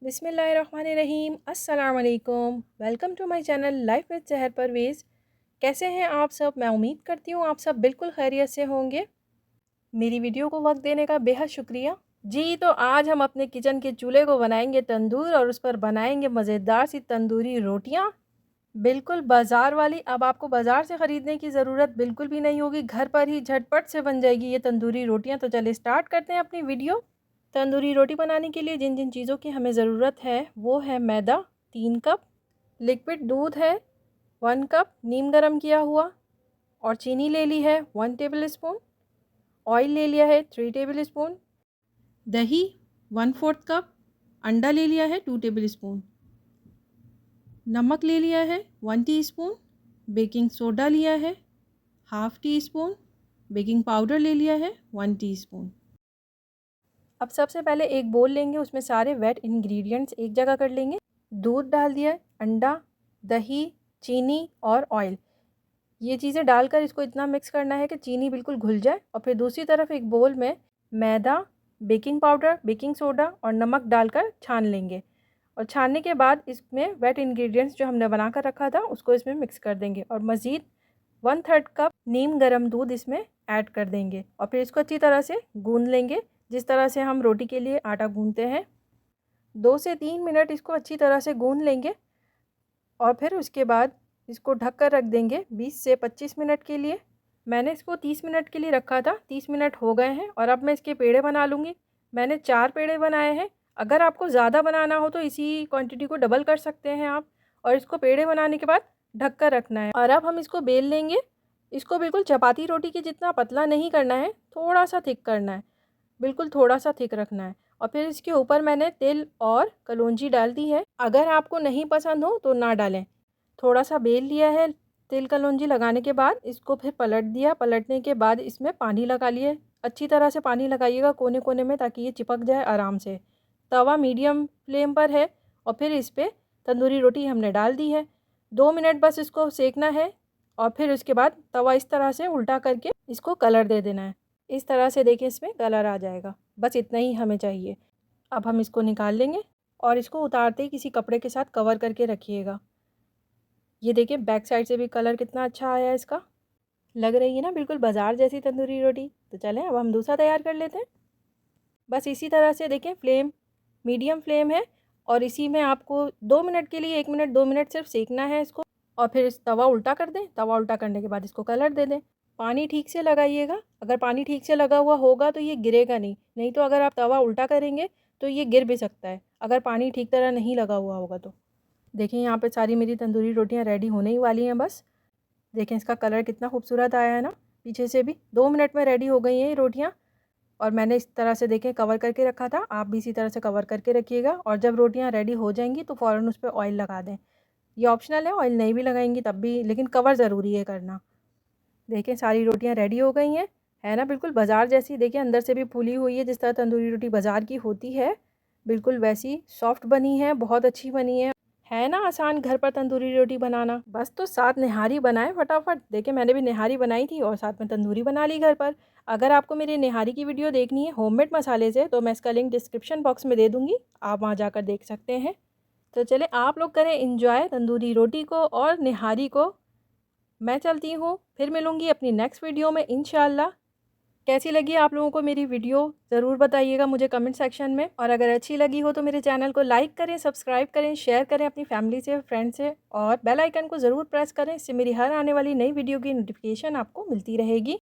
बिस्मिल्लाहिर्रहमानिर्रहीम। अस्सलाम वालेकुम। Welcome to my channel life with Sahar Parvez. कैसे हैं आप सब? मैं उम्मीद करती हूँ आप सब बिल्कुल खैरियत से होंगे। मेरी वीडियो को वक्त देने का बेहद शुक्रिया। जी, तो आज हम अपने किचन के चूल्हे को बनाएंगे तंदूर और उस पर बनाएंगे मज़ेदार सी तंदूरी रोटियाँ, बिल्कुल बाज़ार वाली। अब आपको बाज़ार से ख़रीदने की ज़रूरत बिल्कुल भी नहीं होगी, घर पर ही झटपट से बन जाएगी ये तंदूरी रोटियाँ। तो चलिए स्टार्ट करते हैं अपनी वीडियो। तंदूरी रोटी बनाने के लिए जिन जिन चीज़ों की हमें ज़रूरत है वो है मैदा 3 कप, लिक्विड दूध है 1 कप नीम गरम किया हुआ, और चीनी ले ली है 1 टेबल स्पून, ऑयल ले लिया है 3 टेबल स्पून, दही 1/4 कप, अंडा ले लिया है 2 टेबल स्पून, नमक ले लिया है 1 टीस्पून, बेकिंग सोडा लिया है half tea spoon, baking powder ले लिया है 1 टीस्पून। अब सबसे पहले एक बोल लेंगे, उसमें सारे वेट इंग्रेडिएंट्स एक जगह कर लेंगे। दूध डाल दिया, अंडा, दही, चीनी और ऑयल, ये चीज़ें डालकर इसको इतना मिक्स करना है कि चीनी बिल्कुल घुल जाए। और फिर दूसरी तरफ एक बोल में मैदा, बेकिंग पाउडर, बेकिंग सोडा और नमक डालकर छान लेंगे। और छानने के बाद इसमें वेट इंग्रेडिएंट्स जो हमने बना कर रखा था उसको इसमें मिक्स कर देंगे, और मज़ीद 1/3 कप नीम गर्म दूध इसमें ऐड कर देंगे। और फिर इसको अच्छी तरह से गूंद लेंगे, जिस तरह से हम रोटी के लिए आटा गूंदते हैं। 2 से 3 मिनट इसको अच्छी तरह से गूंद लेंगे, और फिर उसके बाद इसको ढक कर रख देंगे 20 से 25 मिनट के लिए। मैंने इसको 30 मिनट के लिए रखा था, 30 मिनट हो गए हैं। और अब मैं इसके पेड़े बना लूँगी। मैंने 4 पेड़े बनाए हैं। अगर आपको ज़्यादा बनाना हो तो इसी क्वांटिटी को डबल कर सकते हैं आप। और इसको पेड़े बनाने के बाद ढक कर रखना है। और अब हम इसको बेल लेंगे। इसको बिल्कुल चपाती रोटी के जितना पतला नहीं करना है, थोड़ा सा थिक करना है, बिल्कुल थोड़ा सा थिक रखना है। और फिर इसके ऊपर मैंने तिल और कलौंजी डाल दी है। अगर आपको नहीं पसंद हो तो ना डालें। थोड़ा सा बेल लिया है, तिल कलौंजी लगाने के बाद इसको फिर पलट दिया। पलटने के बाद इसमें पानी लगा लिए, अच्छी तरह से पानी लगाइएगा कोने कोने में, ताकि ये चिपक जाए आराम से। तवा मीडियम फ्लेम पर है, और फिर इस पर तंदूरी रोटी हमने डाल दी है। 2 मिनट बस इसको सेकना है, और फिर उसके बाद तवा इस तरह से उल्टा करके इसको कलर दे देना है। इस तरह से देखिए इसमें कलर आ जाएगा, बस इतना ही हमें चाहिए। अब हम इसको निकाल लेंगे, और इसको उतारते ही किसी कपड़े के साथ कवर करके रखिएगा। ये देखिए बैक साइड से भी कलर कितना अच्छा आया है इसका, लग रही है ना बिल्कुल बाज़ार जैसी तंदूरी रोटी। तो चलें अब हम दूसरा तैयार कर लेते हैं। बस इसी तरह से देखें, फ्लेम मीडियम फ्लेम है, और इसी में आपको 2 मिनट के लिए 1 मिनट 2 मिनट सिर्फ सेकना है इसको। और फिर इस तवा उल्टा कर दें। तवा उल्टा करने के बाद इसको कलर दे दें। पानी ठीक से लगाइएगा, अगर पानी ठीक से लगा हुआ होगा तो ये गिरेगा नहीं। नहीं तो अगर आप तवा उल्टा करेंगे तो ये गिर भी सकता है, अगर पानी ठीक तरह नहीं लगा हुआ होगा तो। देखिए यहाँ पे सारी मेरी तंदूरी रोटियाँ रेडी होने ही वाली हैं बस। देखें इसका कलर कितना खूबसूरत आया है ना, पीछे से भी। 2 मिनट में रेडी हो गई हैं ये रोटियाँ। और मैंने इस तरह से देखें कवर करके रखा था, आप भी इसी तरह से कवर करके रखिएगा। और जब रोटियाँ रेडी हो जाएंगी तो फ़ौरन उस पर ऑयल लगा दें। ये ऑप्शनल है, ऑयल नहीं भी लगाएंगी तब भी, लेकिन कवर ज़रूरी है करना। देखें सारी रोटियाँ रेडी हो गई हैं, है ना बिल्कुल बाज़ार जैसी। देखिए अंदर से भी फूली हुई है, जिस तरह तंदूरी रोटी बाज़ार की होती है बिल्कुल वैसी सॉफ्ट बनी है, बहुत अच्छी बनी है ना आसान घर पर तंदूरी रोटी बनाना। बस तो साथ निहारी बनाएं फटाफट। देखिए मैंने भी निहारी बनाई थी और साथ में तंदूरी बना ली घर पर। अगर आपको मेरी निहारी की वीडियो देखनी है होममेड मसाले से, तो मैं इसका लिंक डिस्क्रिप्शन बॉक्स में दे दूँगी, आप वहाँ जाकर देख सकते हैं। तो चले आप लोग करें इंजॉय तंदूरी रोटी को और निहारी को। मैं चलती हूँ, फिर मिलूँगी अपनी नेक्स्ट वीडियो में इंशाल्लाह। कैसी लगी आप लोगों को मेरी वीडियो ज़रूर बताइएगा मुझे कमेंट सेक्शन में। और अगर अच्छी लगी हो तो मेरे चैनल को लाइक करें, सब्सक्राइब करें, शेयर करें अपनी फैमिली से, फ्रेंड से, और बेल आइकन को ज़रूर प्रेस करें। इससे मेरी हर आने वाली नई वीडियो की नोटिफिकेशन आपको मिलती रहेगी।